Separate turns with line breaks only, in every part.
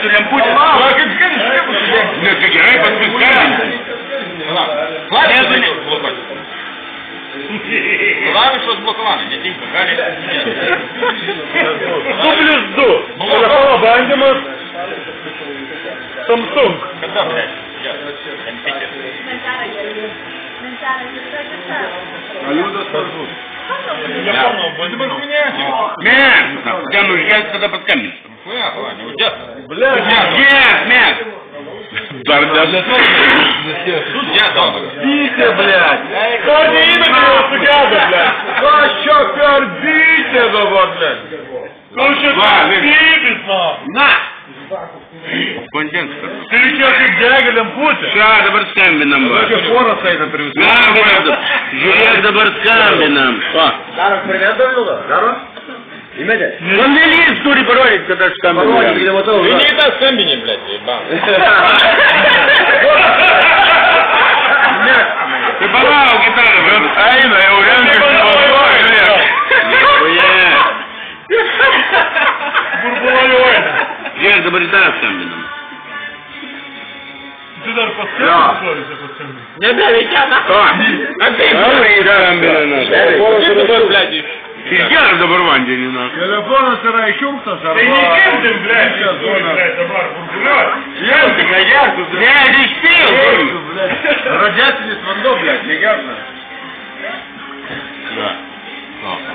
su lemputė.
Kaip skambinti, kaip užsidėti?
Ne, tai gerai, paskui skambinti.
Klavišas blokuoti. Klavišas blokuoti, netinka, gali.
2+2. Telefono bandymas. Samsung.
Kada, blядь?
Aliudas svarbus.
Ne, ten užgės, tada paskambinsiu.
Не уйдет.
Нет. Dar
Судья дал.
Дите, блядь. Корни имя его судья, блядь. Коща пердите, блядь. Коща пердите,
Na! Vandens.
Ты reikėjo kaip degėliam būti.
Ką dabar skambinam?
Foras eina prie visų.
Žiūrėk, dabar skambinam.
Daro privedam, Liuda? Daro? Įmetė.
Vandėlys turi parodyti, kad aš skambinu.
Parodyti, kad nematau.
Ты не это скамбини, блядь, ебан.
Tai palauk, gitarą. Eina, jau renkasi balsuoju, žiūrėk.
Burbuliuoja.
Žiūrėk, dabar į tave skambinam.
Tu dar paskambinti.
Nebeveikia, na?
Skambinam. Išgerk dabar vandenį, na.
Telefonas yra išjungtas, arba...
Tai nekirdim, blядь, dabar burbuliuoja.
Tik negerk, ne, išpil.
Radiacinis vanduo, blядь, negerna.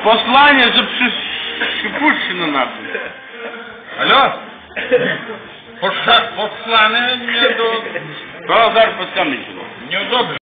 Послание запущено нахуй.
Алло? Послание не до...
Пора удар по скамейке.
Неудобно.